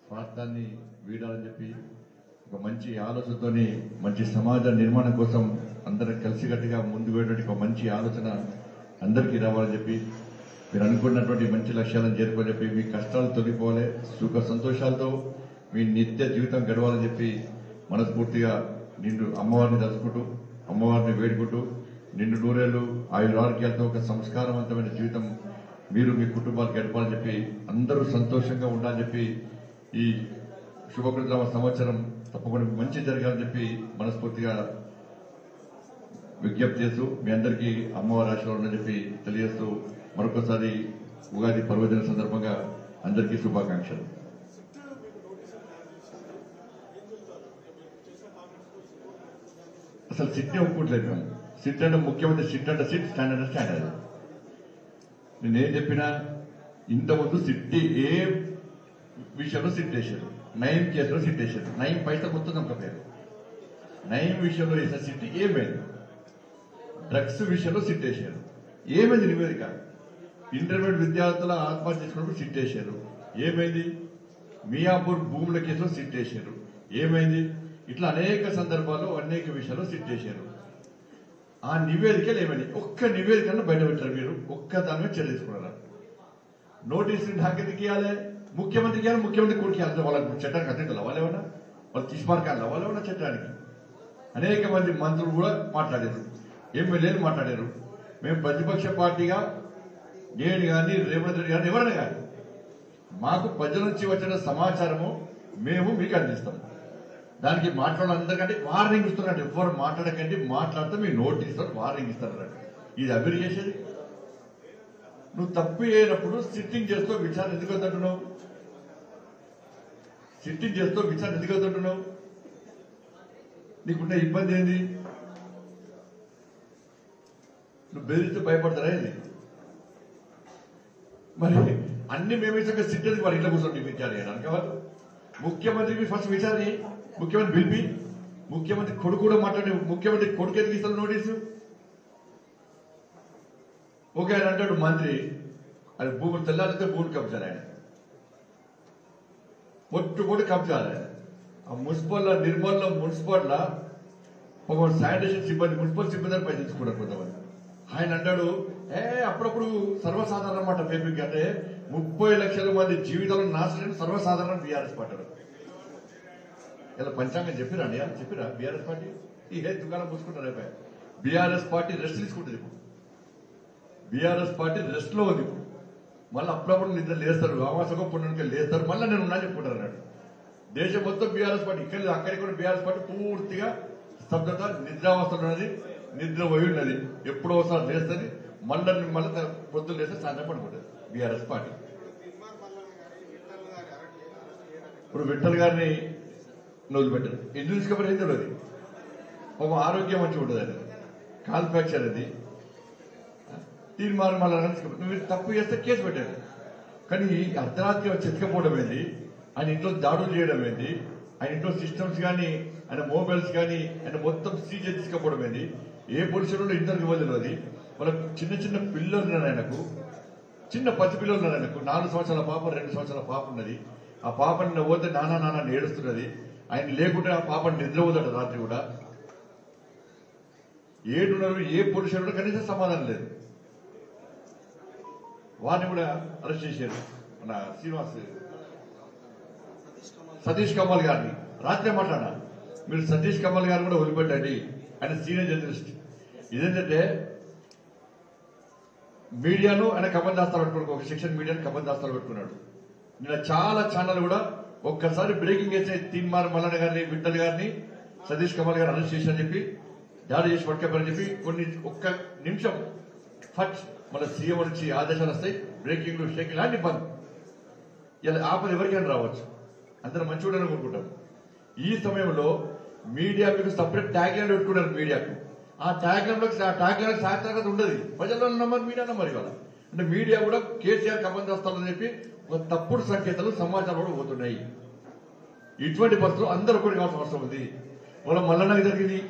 స్వార్థాన్ని వీడాలని చెప్పి ఒక మంచి ఆలోచనతోని మంచి సమాజ నిర్మాణం కోసం అందరం కలిసికట్టుగా ముందుకు వెళ్ళడానికి ఒక మంచి ఆలోచన అందరికీ రావాలని చెప్పి మీరు అనుకున్నటువంటి మంచి లక్ష్యాలను చేరుకోవాలని చెప్పి మీ కష్టాలు తొలగిపోవాలి, సుఖ సంతోషాలతో మీ నిత్య జీవితం గడవాలని చెప్పి మనస్ఫూర్తిగా నిండు అమ్మవారిని తలుచుకుంటూ అమ్మవారిని వేడుకుంటూ నిండు నూరేళ్లు ఆయురారోగ్యాలతో ఒక సంస్కారవంతమైన జీవితం మీరు మీ కుటుంబాలు గడపాలని చెప్పి అందరూ సంతోషంగా ఉండాలని చెప్పి ఈ శుభకృతమ సంవత్సరం తప్పకుండా మంచి జరగాలని చెప్పి మనస్ఫూర్తిగా విజ్ఞప్తి చేస్తూ మీ అందరికీ అమ్మవారి ఆశీర్వాదం చెప్పి తెలియజేస్తూ మరొకసారి ఉగాది పర్వదిన సందర్భంగా అందరికీ శుభాకాంక్షలు. అసలు సిట్టే ఒప్పుకోవట్లేదు మేము. సిట్ అంటే ముఖ్యమంత్రి సిట్ అంటే సిట్, స్టాండ్ అంటే స్టాండ్. నేనేం చెప్పినా ఇంతకుముందు సిట్టి ఏ విషయంలో సిట్ వేశారు, నయం కేసులో సిట్ వేశారు. నయం పైసా మొత్తం ఒక పేరు. నయం విషయంలో వేసిన సిట్ ఏమైంది? డ్రగ్స్ విషయంలో సిట్ వేశారు. ఏమైంది నివేదిక? ఇంటర్మీడియట్ విద్యార్థుల ఆత్మహత్య చేసుకున్నప్పుడు సిట్ వేశారు. ఏమైంది? మియాపూర్ భూముల కేసులో సిట్ వేశారు. ఏమైంది? ఇట్లా అనేక సందర్భాల్లో అనేక విషయాల్లో సిట్ చేశారు. ఆ నివేదికలు ఏమైంది? ఒక్క నివేదికను బయట పెట్టారు. మీరు ఒక్క దాని మీద చర్య తీసుకున్నారా? నోటీసులు నాకెందుకు ఇవ్వాలి? ముఖ్యమంత్రికి ఇవ్వాలి, ముఖ్యమంత్రి కొడుకు ఇవ్వాలి. వాళ్ళకి చట్టానికి అతీతులు అవ్వాలేమన్నా, వాళ్ళు తీసుమార్కాలు అవ్వాలేమన్నా చట్టానికి. అనేక మంది మంత్రులు కూడా మాట్లాడారు, ఎమ్మెల్యేలు మాట్లాడారు. మేము ప్రతిపక్ష పార్టీగా నేను కానీ రేవంత్ రెడ్డి కానీ ఎవరైనా కానీ మాకు ప్రజల నుంచి వచ్చిన సమాచారము మేము మీకు అందిస్తాం. దానికి మాట్లాడాలందరికంటే వార్నింగ్ ఇస్తున్నట్టు ఎవరు మాట్లాడకండి, మాట్లాడితే మీ నోటీస్ ఇస్తారు, వార్నింగ్ ఇస్తారు. ఇది అభివృద్ధి చేసేది. నువ్వు తప్పు అయినప్పుడు సిట్టింగ్ చేస్తూ విచారణ ఎందుకు వద్దంటున్నావు? సిట్టింగ్ చేస్తూ విచారణ ఎందుకు వద్దంటున్నావు? నీకున్న ఇబ్బంది ఏంది? నువ్వు బెదిరిస్తే భయపడతారా? ఇది మరి అన్ని మేమేసాక సిట్టేది వారు ఇట్లా కూర్చోండి విచారణ చేయడానికి. వాళ్ళు ముఖ్యమంత్రికి ఫస్ట్ విచారణ, ముఖ్యమంత్రి పిలిపి ముఖ్యమంత్రి కొడుకు కూడా మాట్లాడి ముఖ్యమంత్రి కొడుకు ఎందుకు ఇస్తారు నోటీసు? ఓకే ఆయన అంటాడు మంత్రి అది భూములు తెల్లారితే భూములు కబ్జారు. ఆయన మొట్టుకొట్టి కబ్జారు. ఆయన ఆ మున్సిపల్ నిర్మల్లో మున్సిపల్ ఒక శానిటేషన్ సిబ్బంది మున్సిపల్ సిబ్బంది పనిచేసుకున్నారు కొంతమంది. ఆయన అంటాడు అప్పుడప్పుడు సర్వసాధారణ మాట పేపీకి అంటే 30 లక్షల మంది జీవితాలను నాశనం సర్వసాధారణ బీఆర్ఎస్ పార్టీ. ఇలా పంచాంగం చెప్పిరండి, చెప్పిరా బీఆర్ఎస్ పార్టీ? ఈ హే దుకాణం పూసుకుంటారు. అయిపోయి బీఆర్ఎస్ పార్టీ రెస్ట్ తీసుకుంటుంది. ఇప్పుడు బీఆర్ఎస్ పార్టీ రెస్ట్ లో ఉంది. ఇప్పుడు మళ్ళీ అప్పుడప్పుడు నిద్ర లేస్తారు, అమాసకం పుణ్యానికి లేస్తారు, మళ్ళీ నేను ఉన్నా చెప్పుకుంటారు అన్నాడు. దేశం మొత్తం బీఆర్ఎస్ పార్టీ, ఇక్కడ అక్కడికి కూడా బీఆర్ఎస్ పార్టీ పూర్తిగా స్తబ్దత, నిద్రావస్థలు ఉన్నది, నిద్ర పోయి ఉన్నది. ఎప్పుడో ఒకసారి లేస్తుంది, మళ్ళీ పొద్దున్న లేస్తే సాయంత్రం పడుకుంటుంది బీఆర్ఎస్ పార్టీ. ఇప్పుడు విఠల్ గారిని వదిలిపెట్టారు. ఎందుకు తీసుకపోతే ఏం తెలియదు. ఒక ఆరోగ్యం మంచిగా ఉంటుంది. అది కాల్ ఫ్రాక్చర్. అది తీర్మానం మళ్ళీ నువ్వు తప్పు చేస్తే కేసు పెట్టారు. కానీ అర్ధరాత్రి వచ్చి ఎత్తుకపోవడం ఏంటి, ఆయన ఇంట్లో దాడులు చేయడం ఏంటి, ఆయన ఇంట్లో సిస్టమ్స్ కానీ ఆయన మొబైల్స్ కానీ ఆయన మొత్తం సీజ్ తీసుకపోవడం ఏంటి, ఏ పొజిషన్లో ఇంతకు ఇవ్వలేదు. అది వాళ్ళకు చిన్న చిన్న పిల్లలు ఉన్నారు. ఆయనకు చిన్న పసి పిల్లలు ఉన్నారు. ఆయనకు 4 సంవత్సరాల పాప, 2 సంవత్సరాల పాప ఉన్నది. ఆ పాపని పోతే నాన్న ఏడుస్తున్నది. ఆయన లేకుంటే ఆ పాపని నిద్ర పోతాడు రాత్రి కూడా. ఏడున్నారు, ఏ పొజిషన్లో కనీసం సమాధానం లేదు. వారిని కూడా అరెస్ట్ చేశారు. మన సతీష్ కమల్ గారిని రాత్రే మాట్లాడా. మీరు సతీష్ కమల్ గారిని కూడా వదిలిపెట్టండి, ఆయన సీనియర్ జర్నలిస్ట్. ఇదేంటంటే మీడియాను ఆయన కబన్ దాస్తాలు పెట్టుకున్నాడు, ఒక సెక్షన్ మీడియాను కబన్ దాస్తాలు పెట్టుకున్నాడు. నిన్న చాలా ఛానల్ కూడా ఒక్కసారి బ్రేకింగ్ చేసే తీన్మార్ మల్లన్న గారిని, విఠల్ గారిని, సతీష్ కమల్ గారిని అరెస్ట్ చేశారని చెప్పి, దాడి చేసి పట్టుకోవాలని చెప్పి ఒక్క నిమిషం ఫట్ మళ్ళీ సీఎం నుంచి ఆదేశాలు వస్తాయి. బ్రేకింగ్ షేకింగ్ అన్ని బంద్. ఇలా ఆపద ఎవరికైనా రావచ్చు. అందరం మంచి కూడా కోరుకుంటాం. ఈ సమయంలో మీడియా మీకు సపరేట్ ట్యాగ్ లైన్ పెట్టుకున్నారు. మీడియాకు ఆ ట్యాగ్ లైన్ సార్థకత ఉండదు. ప్రజల్లో నంబర్ మీడియా నంబర్ ఇవాళ అంటే మీడియా కూడా కేసీఆర్ కబన్ చేస్తామని చెప్పి ఒక తప్పుడు సంకేతాలు సమాచారం కూడా పోతున్నాయి. ఇటువంటి పరిస్థితులు అందరూ ఒకటి కావాల్సిన అవసరం ఉంది. వాళ్ళ మల్లన్నకి జరిగింది.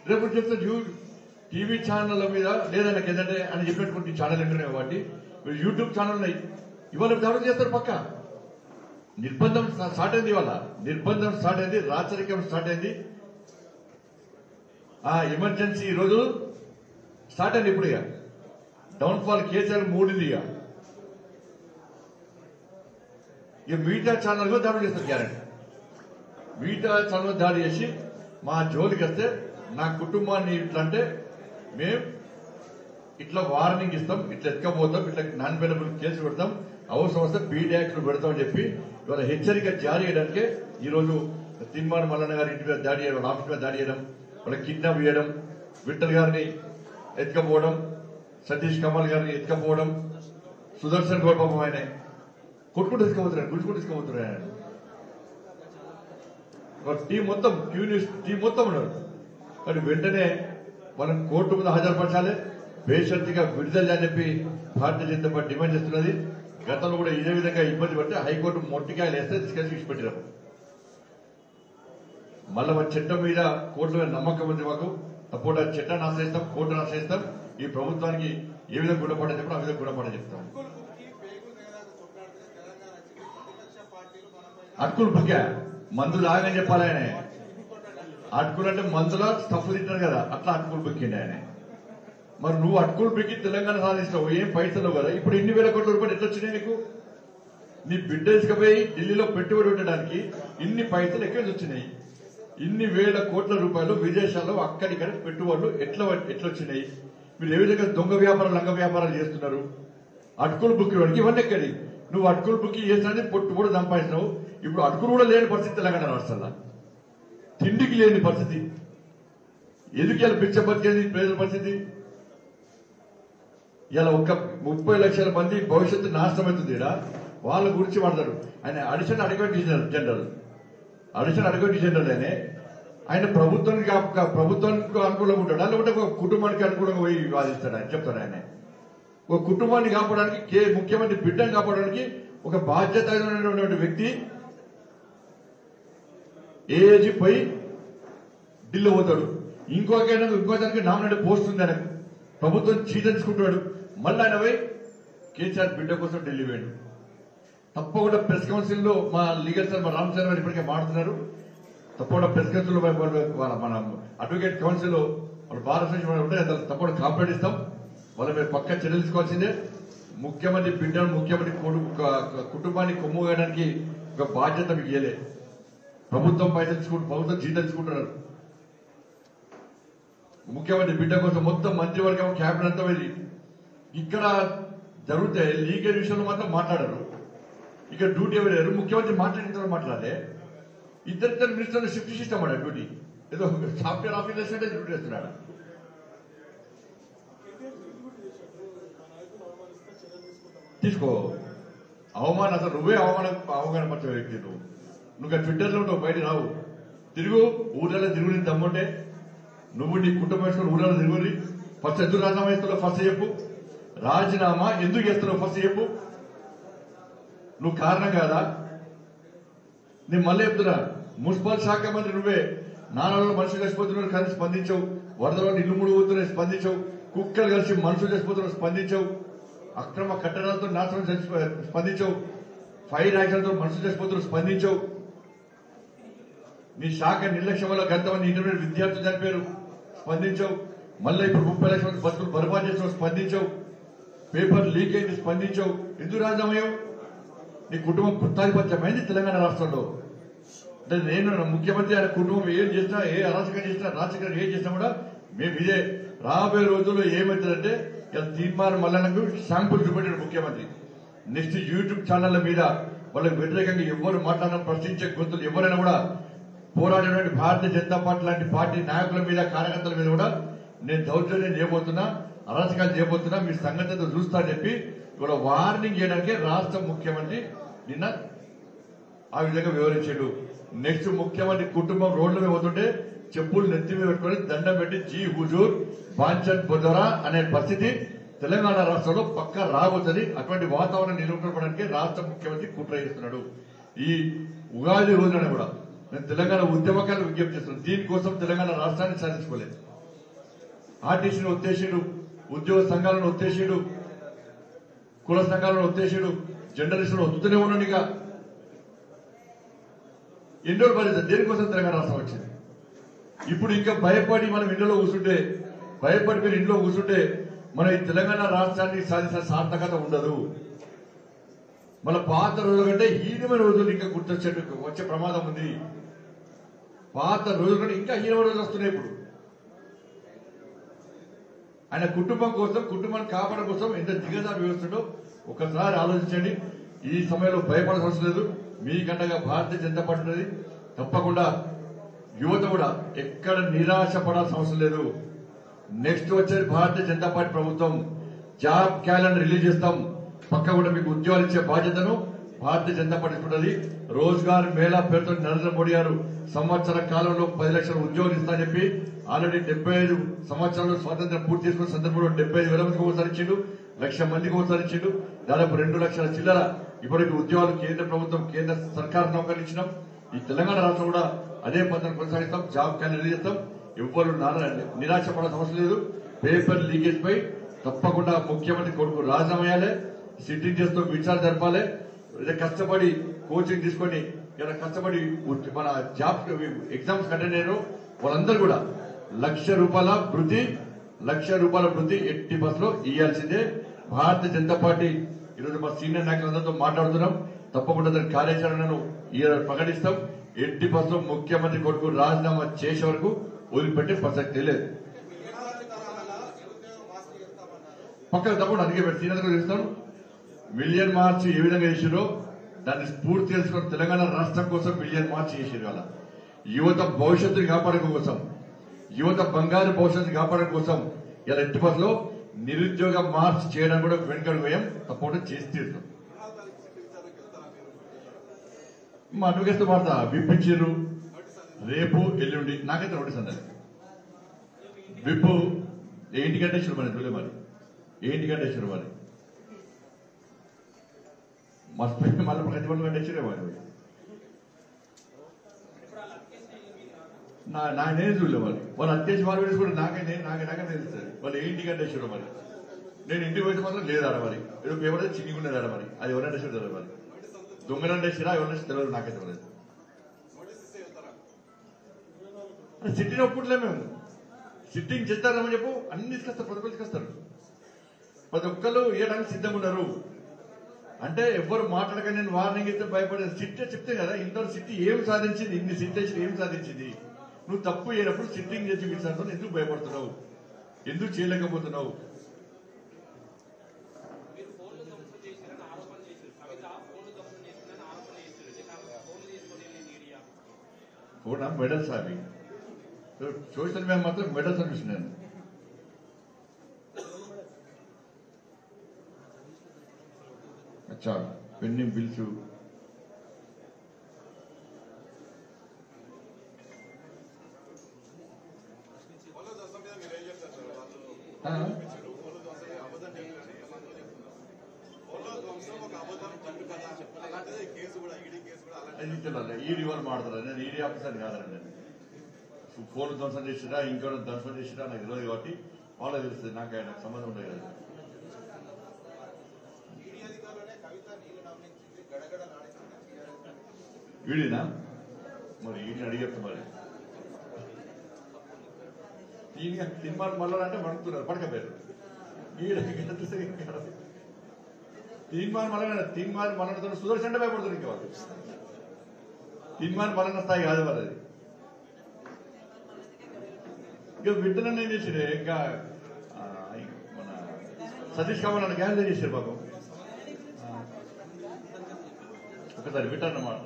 రేపు చెప్తే టీవీ ఛానళ్ల మీద లేదన్నా ఏంటంటే అని చెప్పినటువంటి ఛానల్ ఉంటున్నాయి. కాబట్టి యూట్యూబ్ ఛానల్ ఉన్నాయి. ఇవాళ దాడులు చేస్తారు పక్క. నిర్బంధం స్టార్ట్ అయింది. ఇవాళ నిర్బంధం స్టార్ట్ అయింది, రాచరికం స్టార్ట్ అయింది. ఎమర్జెన్సీ ఈరోజు స్టార్ట్ అయింది. ఇప్పుడు ఇక డౌన్ఫాల్ కేసీఆర్ మూడింది. ఇక మిగతా ఛానల్ దాడి చేస్తారు. గ్యారెంటీ మిగతా ఛానల్ దాడి చేసి మా జోలికి వస్తే నా కుటుంబాన్ని ఇట్లా అంటే మేము ఇట్లా వార్నింగ్ ఇస్తాం, ఇట్లా ఎత్తుకపోతాం, ఇట్లా నాన్ అవైలబుల్ కేసు పెడతాం, అవసరం వస్తే బీడీ యాక్ట్లు పెడతామని చెప్పి ఇవాళ హెచ్చరిక జారీ చేయడానికే ఈరోజు తిన్మాన్ మల్లన్న గారి ఇంటి మీద దాడి చేయడం, ఆఫీస్ మీద దాడి చేయడం, వాళ్ళ కిడ్నాప్ చేయడం, విఠల్ గారిని ఎత్తుకపోవడం, సతీష్ కమల్ గారిని ఎత్తుకపోవడం, సుదర్శన్ గౌడ్ పాపం ఆయన కొట్టుకుంటూ తీసుకుపోతున్నాడు, గుంజుకుంటూ తీసుకుపోతున్నాడు. ఆయన టీం మొత్తం క్యూ న్యూస్ టీం మొత్తం ఉన్నారు. కానీ వెంటనే మనం కోర్టు ముందు హాజరుపరచాలి, బేషరతుగా విడుదల అని చెప్పి భారతీయ జనతా పార్టీ డిమాండ్ చేస్తున్నది. గతంలో కూడా ఇదే విధంగా ఇబ్బంది పడితే హైకోర్టు మొట్టికాయలు వేస్తే తీసుకెళ్లి విడిచిపెట్టారు. మళ్ళీ మన చట్టం మీద కోర్టు మీద నమ్మకం ఉంది మాకు. తప్పకుండా చట్టాన్ని ఆశ్రయిస్తాం, కోర్టును ఆశ్రయిస్తాం. ఈ ప్రభుత్వానికి ఏ విధంగా గుణపడ చెప్తాం ఆ విధంగా గుణపడ చెప్తాం. అటుకులు బుక్కా మందులు ఆగని చెప్పాలి ఆయన. అటుకులు అంటే మందులో స్టఫ్ తింటారు కదా, అట్లా అటుకులు బుక్కిండి ఆయన. మరి నువ్వు అటుకులు బుక్కి తెలంగాణ సాధిస్తావు, ఏం పైసలు కదా. ఇప్పుడు ఇన్ని వేల కోట్ల రూపాయలు ఎట్లా వచ్చినాయి నీకు? నీ బిడ్డ తీసుకుపోయి ఢిల్లీలో పెట్టుబడి పెట్టడానికి ఇన్ని పైసలు ఎక్కడి నుంచి వచ్చినాయి? ఇన్ని వేల కోట్ల రూపాయలు విదేశాల్లో అక్కడిక్కడ పెట్టుబడులు ఎట్లా వచ్చినాయి? మీరు ఏ విధంగా దొంగ వ్యాపారాలు, లంగ వ్యాపారాలు చేస్తున్నారు? అటుకులు బుక్కి వాడికి ఇవన్నీ ఎక్కడి? నువ్వు అటుకులు బుక్కి చేసినది పొట్టు కూడా సంపాదించినావు. ఇప్పుడు అటుకులు కూడా లేని పరిస్థితి తెలంగాణ రాష్ట్రంలో, తిండికి లేని పరిస్థితి. ఎందుకు ఇలా పిచ్చ బతికేది ప్రజల పరిస్థితి? ఇలా ఒక 30 లక్షల మంది భవిష్యత్తు నాశనం అవుతుంది. వాళ్ళ గురించి వాడతాడు ఆయన. అడిషనల్ అడ్వకేట్ జనరల్ ఆయన ప్రభుత్వానికి అనుకూలంగా ఉంటాడు, లేకపోతే ఒక కుటుంబానికి అనుకూలంగా పోయి వాదిస్తాడు ఆయన. చెప్తాడు ఆయన ఒక కుటుంబాన్ని కాపాడడానికి, ముఖ్యమంత్రి బిడ్డను కాపాడడానికి ఒక బాధ్యత వ్యక్తి ఏజ్ పోయి ఢిల్లీ పోతాడు. ఇంకో దానికి నామినేటెడ్ పోస్ట్ ఉంది ఆయనకు, ప్రభుత్వం చీటించుకుంటాడు. మళ్ళీ ఆయన పోయి కేసీఆర్ బిడ్డ కోసం ఢిల్లీ పోయాడు. తప్పకుండా ప్రెస్ కౌన్సిల్ లో మా లీగల్ సార్ మా రామచంద్ర గారు ఇప్పటికే మాట్లాడుతున్నారు. తప్పకుండా ప్రెస్ కౌన్సిల్ లో మన అడ్వకేట్ కౌన్సిల్ లో వాళ్ళ భారత ఉంటే తప్పకుండా కాంప్లైంట్ ఇస్తాం. వాళ్ళ మీద పక్క చర్యలు తీసుకోవాల్సిందే. ముఖ్యమంత్రి బిడ్డను, ముఖ్యమంత్రి కుటుంబాన్ని కొమ్ము వేయడానికి ఒక బాధ్యత మీకు ఇయ్యలే. ప్రభుత్వం పైసలు ప్రభుత్వం జీతం తీసుకుంటున్నారు. ముఖ్యమంత్రి బిడ్డ కోసం మొత్తం మంత్రివర్గం క్యాబినెట్ అంతా వెళ్ళి ఇక్కడ జరిగితే లీగల్ విషయంలో మాత్రం మాట్లాడారు. ఇక్కడ డ్యూటీ ఎవరు? ముఖ్యమంత్రి మాట్లాడిన మాట్లాడే ఇద్దరు మినిస్టర్లు షిఫ్ట్ సిస్టమ్ అడ డ్యూటీ. ఏదో సాఫ్ట్వేర్ ఆఫీసర్స్ అంటే డ్యూటీ చేస్తున్నాడు. తీసుకో అవమానం. అసలు నువ్వే అవమానపరిచే వ్యక్తి. నువ్వు ట్విట్టర్లో ఉంటావు, బయట రావు. తిరుగు ఊళ్ళలో తిరుగు. నీ దమ్ముంటే నువ్వు నీ కుటుంబం వేసుకుని ఊళ్ళలో తిరుగుని. ఫస్ట్ ఎందుకు రాజీనామా చేస్తున్నావు ఫస్ట్ చెప్పు. రాజీనామా ఎందుకు చేస్తున్నావు ఫస్ట్ చెప్పు. నువ్వు కారణం కాదా? నేను మళ్ళీ చెప్తున్నా, మున్సిపల్ శాఖ మంత్రి నువ్వే. నాలుగు మనుషులు చచ్చిపోతున్నారు కానీ స్పందించవు. వరదలో ఇల్లు ముడుగుతున్నాయి స్పందించవు. కుక్కలు కలిసి మనుషులు చచ్చిపోతున్నారు స్పందించవు. అక్రమ కట్టడాలతో నాశనం స్పందించవు. ఫైర్ యాక్సిడెంట్తో మనుషులు చచ్చిపోతున్నారు స్పందించవు. నీ శాఖ నిర్లక్ష్యం వల్ల గతమంది ఇంటర్మీడియట్ విద్యార్థులు చనిపోయారు స్పందించవు. మళ్ళీ ఇప్పుడు 30 లక్షల మంది బతుకులు బర్బాద్ చేసిన స్పందించవు. పేపర్ లీక్ అయింది స్పందించవు. ఎందుకు రాజీనామయ్యావు? నీ కుటుంబం కృతాధిపత్యమైంది తెలంగాణ రాష్ట్రంలో. అంటే నేను ముఖ్యమంత్రి ఆయన కుటుంబం ఏం చేసినా, ఏ అరాచకం చేసినా, రాజకీయం ఏం చేసినా కూడా మేము ఇదే. రాబోయే రోజుల్లో ఏమవుతుందంటే ఇలా తీర్మానం మల్లన్నకు శాంపుల్ చూపెట్టాడు ముఖ్యమంత్రి. నెక్స్ట్ యూట్యూబ్ ఛానళ్ల మీద వాళ్ళకి వ్యతిరేకంగా ఎవరు మాట్లాడినా, ప్రశ్నించే గొంతులు ఎవరైనా కూడా పోరాడేటువంటి భారతీయ జనతా పార్టీ లాంటి పార్టీ నాయకుల మీద, కార్యకర్తల మీద కూడా నేను దౌర్జన్యం చేయబోతున్నా, అరాచకాలు చేయబోతున్నా, మీ సంగతితో చూస్తా అని చెప్పి ఇవాళ వార్నింగ్ చేయడానికే రాష్ట్ర ముఖ్యమంత్రి నిన్న ఆ విధంగా వివరించాడు. నెక్స్ట్ ముఖ్యమంత్రి కుటుంబం రోడ్ల మీద పోతుంటే చెప్పులు నెత్తి మీద పెట్టుకుని దండం పెట్టి జీ హుజూర్ బాంచన్ బొదరా అనే పరిస్థితి తెలంగాణ రాష్ట్రంలో పక్క రాబోతుంది. అటువంటి వాతావరణం నిలబడడానికి రాష్ట్ర ముఖ్యమంత్రి కుట్ర చేస్తున్నాడు. ఈ ఉగాది రోజున కూడా నేను తెలంగాణ ఉద్యమకాలను విజ్ఞప్తి చేస్తున్నాను. దీనికోసం తెలంగాణ రాష్ట్రాన్ని సాధించుకోలేదు. ఆర్టీసీని ఒత్తేసాడు, ఉద్యోగ సంఘాలను ఒత్తేసాడు, కుల సంఘాలను ఒత్తేసాడు, జర్నలిస్టులను ఒత్తుతూనే ఉన్నాడు. ఇక ఎన్ని రోజులు భరిస్తారు? దేనికోసం తెలంగాణ రాష్ట్రం వచ్చింది? ఇప్పుడు ఇంకా భయపడి మనం ఇంట్లో కూర్చుంటే, భయపడి మీరు ఇంట్లో కూర్చుంటే మనం ఈ తెలంగాణ రాష్ట్రాన్ని సాధించిన సార్థకత ఉండదు. మన పాత రోజుల కంటే హీనమైన రోజులు ఇంకా వచ్చే ప్రమాదం ఉంది. పాత రోజుల కంటే ఇంకా హీనమైన రోజులు వస్తున్నాయి. ఇప్పుడు ఆయన కుటుంబం కోసం, కుటుంబాన్ని కాపాడడం కోసం ఎంత దిగజారు వ్యవస్థలో ఒకసారి ఆలోచించండి. ఈ సమయంలో భయపడాల్సిన అవసరం లేదు. మీకండగా భారతీయ జనతా పార్టీ ఉన్నది. తప్పకుండా యువత కూడా ఎక్కడ నిరాశ పడాల్సిన అవసరం లేదు. నెక్స్ట్ వచ్చేది భారతీయ జనతా పార్టీ ప్రభుత్వం. జాబ్ క్యాలెండర్ రిలీజ్ చేస్తాం. పక్క కూడా మీకు ఉద్యోగాలు ఇచ్చే బాధ్యతను భారతీయ జనతా పార్టీ ఉంటుంది. రోజ్గార్ మేళా పేరుతో నరేంద్ర మోడీ గారు సంవత్సర కాలంలో 10 లక్షల ఉద్యోగాలు ఇస్తారని చెప్పి ఆల్రెడీ 75 సంవత్సరాలు స్వాతంత్ర్యం పూర్తి చేసుకున్న సందర్భంలో 75,000 మందికి ఒకసారి ఇచ్చిండు, 1,00,000 మందికి ఒకసారి ఇచ్చిండు. దాదాపు 2 లక్షల చిల్లర ఇప్పటికి ఉద్యోగాలు కేంద్ర ప్రభుత్వం, కేంద్ర సర్కార్ నౌకర్లు ఇచ్చినాం. ఈ తెలంగాణ రాష్ట్రం కూడా అదే పద్ధతిని కొనసాగిస్తాం. జాబ్ క్యాలెండర్ రిలీజ్ చేస్తాం. ఎవ్వరు నిరాశ పడాల్సిన అవసరం లేదు. పేపర్ లీకేజ్ పై తప్పకుండా ముఖ్యమంత్రి కొడుకు రాజీనామా చేయాలి. సిట్టింగ్ చేస్తూ విచారణ జరపాలి. కష్టపడి కోచింగ్ తీసుకొని ఇలా కష్టపడి మన జాబ్ ఎగ్జామ్స్ అటెండ్ అయ్యారు వాళ్ళందరూ కూడా ₹1,00,000 వృద్ధి ఎట్టి బస్సులో ఇవ్వాల్సిందే. భారతీయ జనతా పార్టీ ఈరోజు మా సీనియర్ నాయకులందరితో మాట్లాడుతున్నాం. తప్పకుండా దాని కార్యాచరణను ప్రకటిస్తాం. ఎట్టి బస్సులో ముఖ్యమంత్రి కొడుకు రాజీనామా చేసే వరకు వదిలిపెట్టే ప్రసక్తి లేదు. పక్కన తప్పకుండా అందుకే సీనియర్ చేస్తాం. మిలియన్ మార్చ్ ఏ విధంగా చేసిరో దాన్ని స్ఫూర్తి తెలుసుకుని తెలంగాణ రాష్ట్రం కోసం మిలియన్ మార్చ్ చేసిరు. అలా యువత భవిష్యత్తుని కాపాడడం కోసం, యువత బంగారు భవిష్యత్తుని కాపాడడం కోసం ఇలా ఎట్టి బస్సులో నిరుద్యోగ మార్చ్ చేయడం కూడా వెనుకడు వ్యయం తప్పకుండా చేసి తీరుతాం. మా అడ్వకేట్తో వార్త విప్పించారు. రేపు ఎల్లుండి నాకైతే నోటీస్ అన్నది. విప్పు 8 గంటల మరి చూలే మరి 8 గంటల మరి మర్చిపోయి మళ్ళీ 11 గంటల ఇచ్చిరే మరి నేనే చూడలే. వాళ్ళు అత్యాశ వారు వేసుకుంటే నాకే తెలుస్తుంది. వాళ్ళు 8 గంటల ఇచ్చారు మరి. నేను ఇంటికి పోయితే మాత్రం లేదు ఆడమరి. ఏదో పేపర్ చిన్నగుండేది ఆడమరి. అది ఎవరైనా ఇచ్చారు తెలియదు మరి. దొంగలంటే ఇచ్చిరా ఎవరైనా తెలియదు, నాకే తెలియదు. సిట్టింగ్ ఒప్పుకుంటలే మేము. సిట్టింగ్ చేస్తారని చెప్పు అన్ని తీసుకొస్తారు, ప్రతి ఒక్కరు తీసుకొస్తారు. ప్రతి ఒక్కరు ఇవ్వడానికి సిద్ధంగా ఉన్నారు. అంటే ఎవరు మాట్లాడక నేను వార్నింగ్ అయితే భయపడేది. సిట్టే చెప్తే కదా ఇంతవరకు సిట్టి ఏం సాధించింది, ఇన్ని సిట్టేషన్ ఏం సాధించింది. నువ్వు తప్పు అయినప్పుడు సిట్టింగ్ చేసి విచారణతో ఎందుకు భయపడుతున్నావు, ఎందుకు చేయలేకపోతున్నావు? ఫోన్ మెడల్స్ అవి సోషల్ మీడియా మాత్రం మెడల్స్ అనిపిస్తున్నాను. అచ్చా పెండింగ్ బిల్స్ ఈడీ వాళ్ళు మాడతారు. నేను ఈడీ ఆఫీసర్ కాదండి. ఫోన్ ధ్వంసం చేసిరా ఇంకో ధ్వంసం చేసిరా నాకు తెలియదు కాబట్టి వాళ్ళకి తెలుస్తుంది. నాకు ఆయనకు సంబంధం ఉండదు కదా. ఈడీనా మరి ఈడీని అడిగేస్తా మరి. తిన్మార్ మళ్ళీ అంటే వణుకుతున్నారు, పడకపోయారు. తీన్మార్ మల్లతో సుదర్శన్ భయపడుతుంది. ఇంకా వాళ్ళు తీన్మార్ మల్లన్న స్థాయి కాదు వాళ్ళది. ఇంకా విత్తనం ఏం చేసిరే, ఇంకా మన సతీష్ కమల్ అన్న క్యాన్సల్ చేశారు పాపం. ఒకసారి విట్టన్న మాట.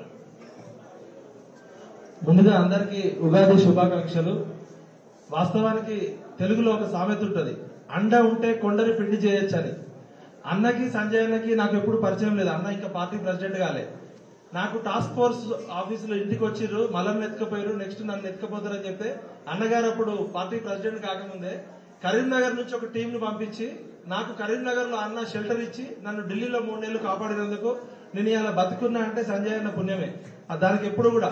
ముందుగా అందరికీ ఉగాది శుభాకాంక్షలు. వాస్తవానికి తెలుగులో ఒక సామెత ఉంటుంది, అండ ఉంటే కొండని పిండి చేయొచ్చని. అన్నకి సంజయ్ అన్నకి నాకు ఎప్పుడు పరిచయం లేదు. అన్న ఇంకా పార్టీ ప్రెసిడెంట్ కాలే. నాకు టాస్క్ ఫోర్స్ ఆఫీసులో ఇంటికి వచ్చిర్రు, మళ్ళీ ఎత్తుకపోయారు, నెక్స్ట్ నన్ను ఎత్తుకపోతారని చెప్తే అన్నగారు అప్పుడు పార్టీ ప్రెసిడెంట్ కాకముందే కరీంనగర్ నుంచి ఒక టీంను పంపించి నాకు కరీంనగర్ లో అన్న షెల్టర్ ఇచ్చి నన్ను ఢిల్లీలో 3 నెలలు కాపాడినందుకు నేను ఇలా బతుకున్నా అంటే సంజయ్ అన్న పుణ్యమే. దానికి ఎప్పుడు కూడా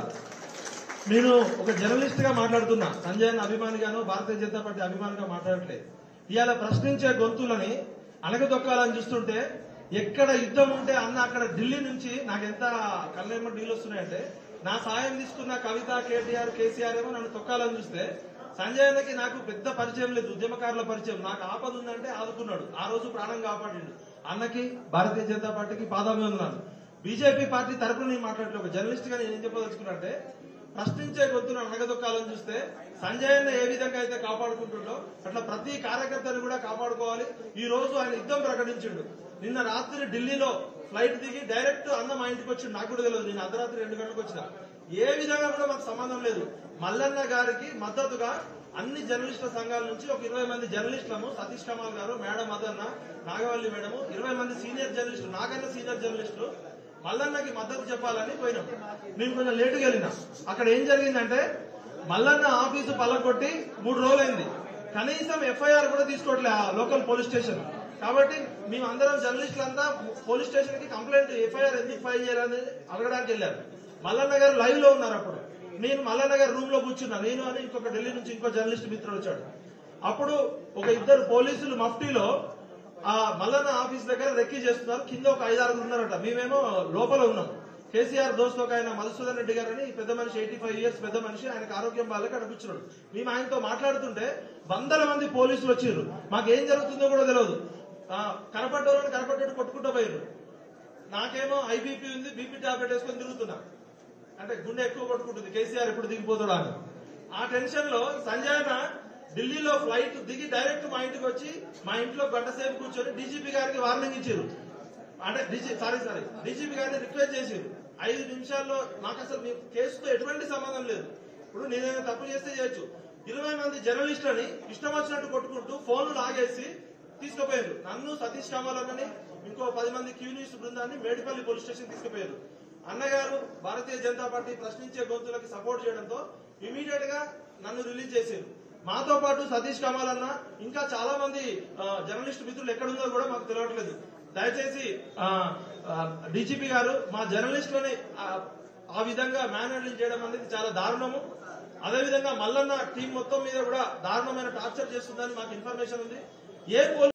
నేను ఒక జర్నలిస్ట్ గా మాట్లాడుతున్నా, సంజయ్ అన్న అభిమానిగానో భారతీయ జనతా పార్టీ అభిమానిగా మాట్లాడట్లేదు. ఇవాళ ప్రశ్నించే గొంతులని అణగదొక్కాలని చూస్తుంటే ఎక్కడ యుద్ధం ఉంటే అన్న అక్కడ ఢిల్లీ నుంచి నాకు ఎంత కళ్ళేమో నీళ్ళు వస్తున్నాయంటే నా సాయం తీసుకున్న కవిత, కేటీఆర్, కేసీఆర్ ఏమో నన్ను తొక్కాలని చూస్తే సంజయ్ అన్నకి నాకు పెద్ద పరిచయం లేదు, ఉద్యమకారుల పరిచయం. నాకు ఆపద ఉందంటే ఆదుకున్నాడు, ఆ రోజు ప్రాణం కాపాడిండు. అన్నకి భారతీయ జనతా పార్టీకి పాదాభివందనాలు. బీజేపీ పార్టీ తరపున నేను మాట్లాడలేదు, ఒక జర్నలిస్ట్ గా నేను ఏం చెప్పదలుచుకున్నా అంటే, ప్రశ్నించే గొంతును అణగదొక్కాలని చూస్తే సంజయ్ అన్న ఏ విధంగా అయితే కాపాడుకుంటుండో అట్లా ప్రతి కార్యకర్తను కూడా కాపాడుకోవాలి. ఈ రోజు ఆయన యుద్ధం ప్రకటించిండు. నిన్న రాత్రి ఢిల్లీలో ఫ్లైట్ దిగి డైరెక్ట్ అన్న మా ఇంటికి వచ్చిండు. నాకు కూడా తెలియదు, నేను అర్ధరాత్రి 2 గంటలకు వచ్చిన. ఏ విధంగా కూడా మాకు సంబంధం లేదు. మల్లన్న గారికి మద్దతుగా అన్ని జర్నలిస్టుల సంఘాల నుంచి ఒక 20 మంది జర్నలిస్టులను, సతీష్ కమాల్ గారు, మేడం మదన్న, నాగవల్లి మేడం, 20 మంది సీనియర్ జర్నలిస్టులు, నాకన్నా సీనియర్ జర్నలిస్టులు మల్లన్నకి మద్దతు చెప్పాలని పోయినాం. నేను కొంచెం లేటుగా వెళ్ళినా. అక్కడ ఏం జరిగిందంటే, మల్లన్న ఆఫీసు పల్లకొట్టి 3 రోజులైంది, కనీసం ఎఫ్ఐఆర్ కూడా తీసుకోవట్లే ఆ లోకల్ పోలీస్ స్టేషన్. కాబట్టి మేమందరం జర్నలిస్టులంతా పోలీస్ స్టేషన్ కి కంప్లైంట్, ఎఫ్ఐఆర్ ఎందుకు ఫైల్ చేయాలని అడగడానికి వెళ్ళారు. మల్లన్న గారు లైవ్ లో ఉన్నారు. అప్పుడు నేను మల్లన్న గారు రూమ్ లో కూర్చున్నా, నేను అని ఇంకొక ఢిల్లీ నుంచి ఇంకో జర్నలిస్ట్ మిత్రుడు వచ్చాడు. అప్పుడు ఒక 2 పోలీసులు మఫ్టీలో ఆ మల్లన్న ఆఫీస్ దగ్గర రెక్కీ చేస్తున్నారు. కింద ఒక 5-6 ఉన్నారట. మేమేమో లోపల ఉన్నాం. కేసీఆర్ దోస్తు ఒక ఆయన మధుసూదన్ రెడ్డి గారు అని పెద్ద మనిషి, 85 years పెద్ద మనిషి, ఆయనకు ఆరోగ్యం బాగాలేక అనిపించినాడు. మేము ఆయనతో మాట్లాడుతుంటే 100 మంది పోలీసులు వచ్చారు. మాకేం జరుగుతుందో కూడా తెలియదు. కనపడ్డోళ్ళని కనపడ్డట్టు కొట్టుకుంటూ పోయారు. నాకేమో ఐబీపీ ఉంది, బీపీ టాబ్లెట్ వేసుకొని తిరుగుతున్నా. అంటే గుండె ఎక్కువ కొట్టుకుంటుంది, కేసీఆర్ ఎప్పుడు దిగిపోతాడా అని. ఆ టెన్షన్ లో సంజయ్ అన్న ఢిల్లీలో ఫ్లైట్ దిగి డైరెక్ట్ మా ఇంటికి వచ్చి మా ఇంట్లో గంట సేపు కూర్చొని డీజీపీ గారికి వార్నింగ్ ఇచ్చారు. అంటే డీజీపీ గారిని రిక్వెస్ట్ చేశారు. 5 నిమిషాల్లో నాకు అసలు మీ కేసుతో ఎటువంటి సంబంధం లేదు. ఇప్పుడు నేనైనా తప్పు చేస్తే చేయొచ్చు. 20 మంది జర్నలిస్టులని ఇష్టం వచ్చినట్టు కొట్టుకుంటూ ఫోన్లు లాగేసి తీసుకుపోయారు. నన్ను, సతీష్ కమాల్ అన్నని, ఇంకో 10 మంది క్యూ న్యూస్ బృందాన్ని మేడిపల్లి పోలీస్ స్టేషన్ తీసుకుపోయారు. అన్నగారు భారతీయ జనతా పార్టీ ప్రశ్నించే గొంతులకి సపోర్ట్ చేయడంతో ఇమీడియట్ గా నన్ను రిలీజ్ చేశారు. మాతో పాటు సతీష్ కమాల్ అన్న, ఇంకా చాలా మంది జర్నలిస్ట్ మిత్రులు ఎక్కడున్నారో కూడా మాకు తెలియట్లేదు. దయచేసి డీజీపీ గారు మా జర్నలిస్టులని ఆ విధంగా మ్యాన్ హ్యాండ్లింగ్ చేయడం అనేది చాలా దారుణము. అదేవిధంగా మల్లన్న టీం మొత్తం మీద కూడా దారుణమైన టార్చర్ చేస్తుందని మాకు ఇన్ఫర్మేషన్ ఉంది. ఏ